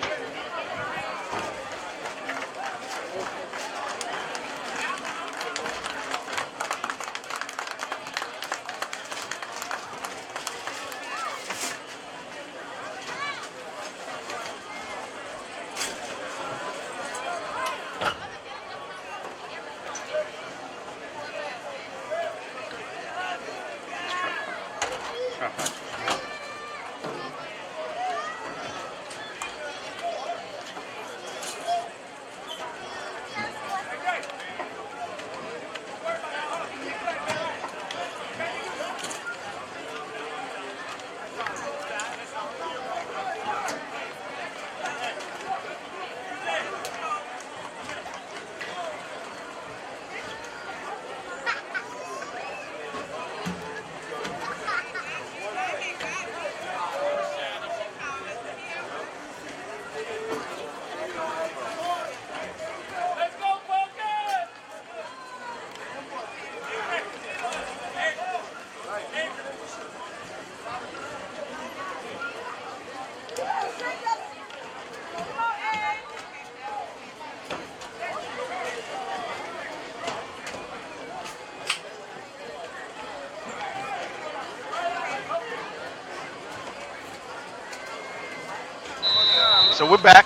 So we're back.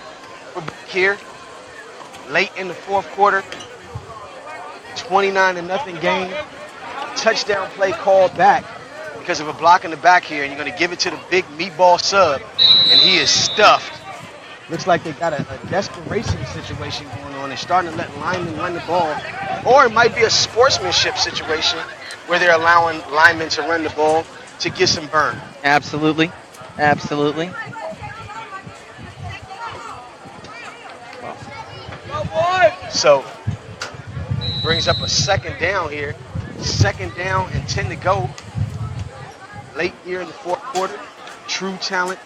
We're back here late in the fourth quarter. 29-0 game. Touchdown play called back because of a block in the back here, and you're going to give it to the big meatball sub, and he is stuffed. Looks like they got a desperation situation going on. They're starting to let linemen run the ball, or it might be a sportsmanship situation where they're allowing linemen to run the ball to get some burn. Absolutely. So, brings up a second down here. Second down and 10 to go. Late here in the fourth quarter. True Talent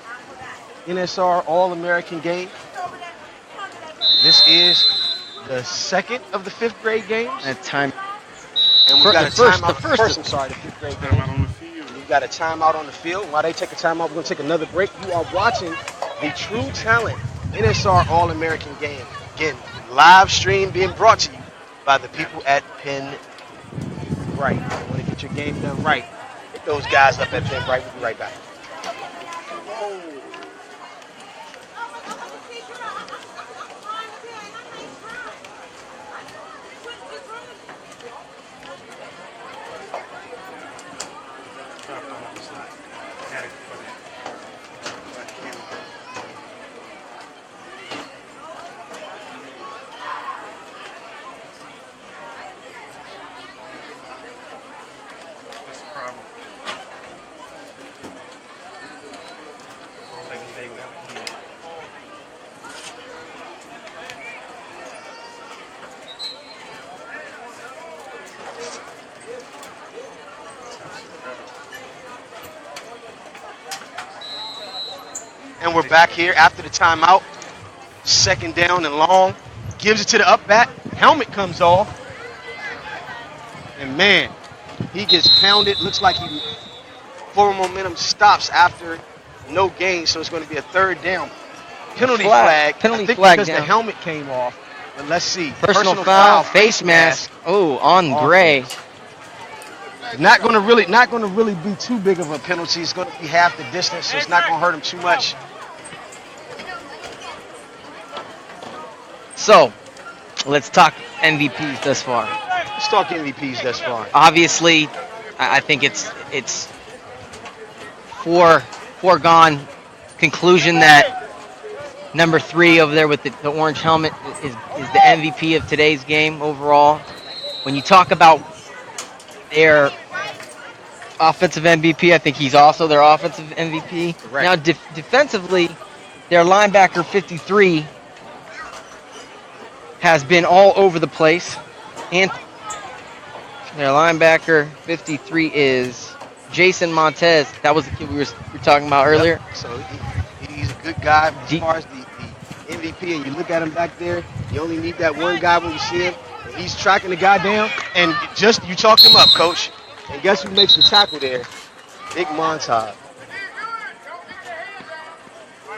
NSR All-American game. This is the second of the fifth grade games. That time. And we've got a timeout. The first. The fifth grade game. We've got a timeout on the field. While they take a timeout, we're going to take another break. You are watching the True Talent NSR All-American game. Again, live stream being brought to you by the people at Penn Bright. You want to get your game done right, hit those guys up at Penn Bright. We'll be right back. And we're back here after the timeout. Second down and long. Gives it to the up back. Helmet comes off. And man, he gets pounded. Looks like he forward momentum stops after no gain. So it's going to be a third down. Penalty flag. Penalty I think flag because down. the helmet came off. But let's see. Personal foul, face mask. Oh, on Gray. Not gonna really be too big of a penalty. It's gonna be half the distance, so it's not gonna hurt him too much. So, let's talk MVPs thus far. Let's talk MVPs thus far. Obviously, I think it's foregone conclusion that number 3 over there with the orange helmet is the MVP of today's game overall. When you talk about their offensive MVP, I think he's also their offensive MVP. Correct. Now, defensively, their linebacker 53 has been all over the place. And their linebacker 53 is Jason Montez. That was the kid we were talking about earlier. Yep. So he's a good guy as far as the MVP. And you look at him back there, you only need that one guy when you see him. And he's tracking the guy down. And you chalked him up, coach. And guess who makes the tackle there? Big Montage.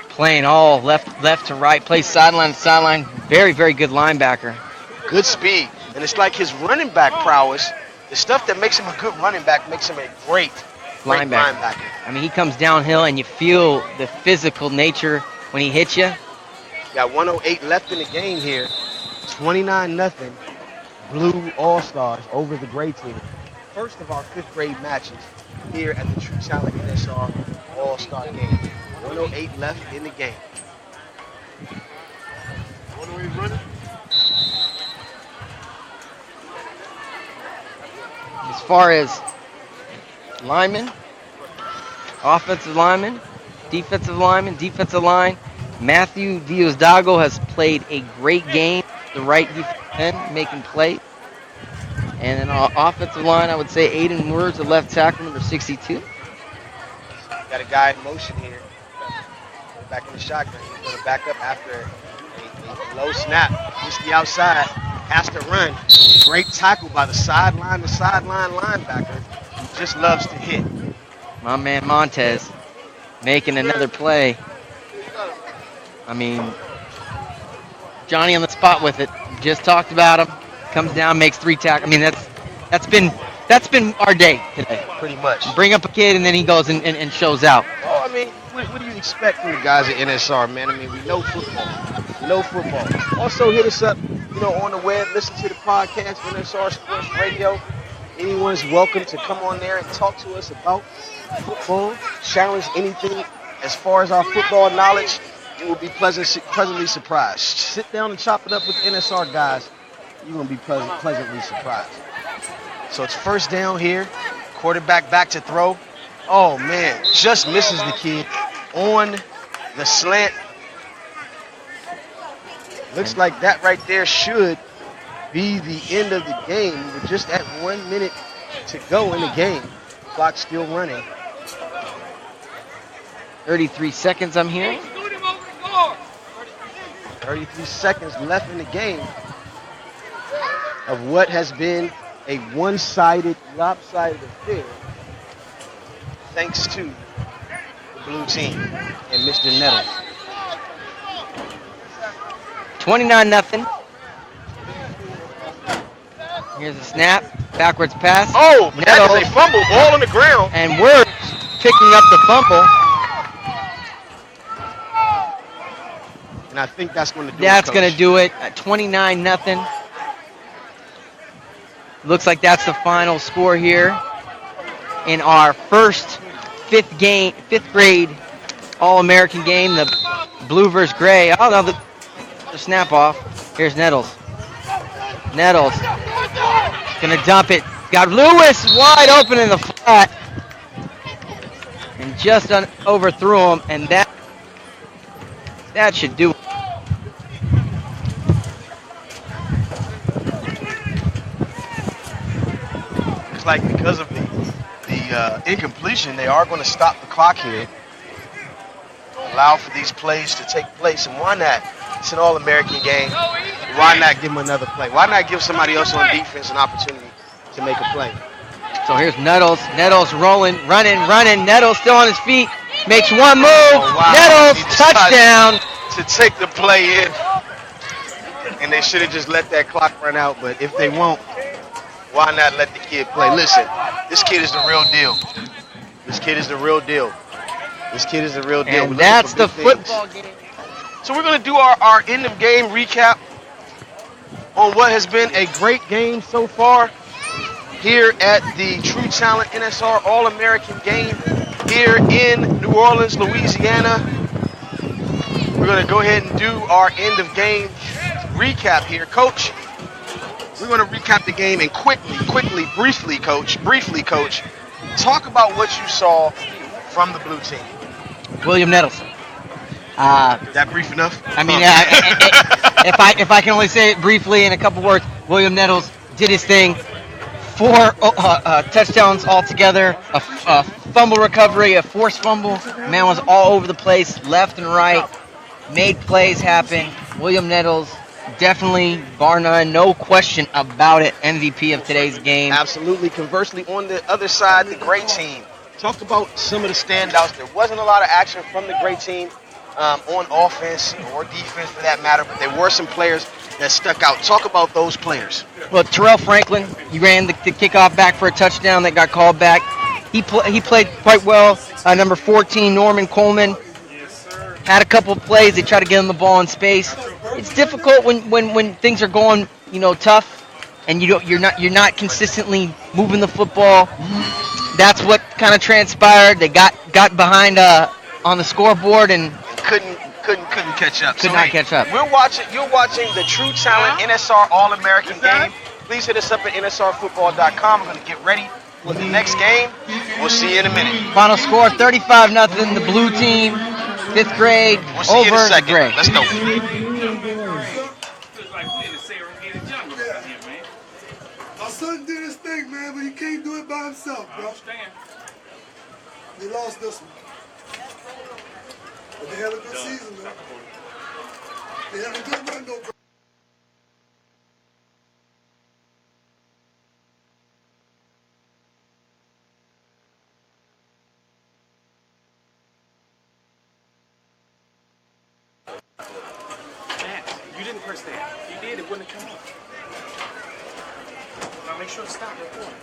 Playing all left to right, plays sideline to sideline. Very, very good linebacker. Good speed. And it's like his running back prowess, the stuff that makes him a good running back makes him a great linebacker. I mean, he comes downhill and you feel the physical nature when he hits you. Got 1:08 left in the game here. 29-0. Blue All-Stars over the gray team. First of our 5th grade matches here at the True Talent NSR All-Star game. 1:08 left in the game. 108 running. As far as linemen, offensive linemen, defensive line, Matthew Diosdago has played a great game. The right defensive end, making plays. And then on offensive line, I would say Aiden Words, the left tackle, number 62. Got a guy in motion here. Back in the shotgun. He's going to back up after a low snap. Hits the outside. Has to run. Great tackle by the sideline linebacker. He just loves to hit. My man Montez making another play. I mean, Johnny on the spot with it. Just talked about him. Comes down, makes 3 tackles. I mean, that's been our day today. Pretty much. Bring up a kid and then he goes and shows out. Oh, I mean, what do you expect from the guys at NSR, man? I mean, we know football. Also, hit us up, on the web. Listen to the podcast, NSR Sports Radio. Anyone's welcome to come on there and talk to us about football. Challenge anything as far as our football knowledge. You will be pleasantly surprised. Sit down and chop it up with NSR guys. You're going to be pleasantly surprised. So it's first down here. Quarterback back to throw. Oh, man. Just misses the kid on the slant. Looks like that right there should be the end of the game. We're just at 1 minute to go in the game. Clock still running. 33 seconds, I'm hearing. 33 seconds left in the game of what has been a one-sided, lopsided affair, thanks to the blue team and Mr. Nettles. 29-0. Here's a snap, backwards pass. Oh, that Nettles, is a fumble, ball on the ground. and Words picking up the fumble. And I think that's going to do That's it, going to Coach. do it at 29-0. Looks like that's the final score here in our first fifth grade All-American game, the blue versus gray. Oh, no, the snap off. Here's Nettles. Nettles going to dump it. Got Lewis wide open in the flat. And just overthrew him, and that should do it. It's like because of the incompletion, they are going to stop the clock here. Allow for these plays to take place. And why not? It's an All-American game. Why not give them another play? Why not give somebody else on defense an opportunity to make a play? So here's Nettles. Nettles rolling, running. Nettles still on his feet. Makes one move. Oh, wow. Nettles, He decided touchdown. to take the play in. And they should have just let that clock run out. But if they won't, Why not let the kid play? Listen, this kid is the real deal. This kid is the real deal. This kid is the real deal. We're And looking that's for the big things. football game. So we're going to do our end of game recap on what has been a great game so far here at the True Talent NSR All-American game here in New Orleans, Louisiana. We're going to go ahead and do our end of game recap here. Coach, we're going to recap the game and briefly, Coach, talk about what you saw from the blue team. William Nettles. That brief enough? I mean, if I can only say it briefly in a couple words, William Nettles did his thing. 4 touchdowns altogether, a fumble recovery, a forced fumble. Man was all over the place, left and right, made plays happen. William Nettles, definitely, bar none, no question about it, MVP of today's game. Absolutely. Conversely, on the other side, the great team. Talk about some of the standouts. There wasn't a lot of action from the great team on offense or defense for that matter, but there were some players that stuck out. Talk about those players. Well, Terrell Franklin, he ran the kickoff back for a touchdown that got called back. He played quite well. Number 14, Norman Coleman, had a couple of plays. They try to get him the ball in space. It's difficult when things are going, tough, and you're not consistently moving the football. That's what kind of transpired. They got behind on the scoreboard and couldn't catch up. Could not catch up. You're watching the True Talent NSR All-American game. Please hit us up at nsrfootball.com. We're going to get ready for the next game. We'll see you in a minute. Final score 35-0. The blue team, 5th grade, We'll see you in a over the second. gray. Let's go. My son did his thing, man, but he can't do it by himself, bro. They lost this one. But they had a good season, though. They had a good run, though, bro. You didn't press that. You did, it wouldn't have come up. Now make sure to stop recording.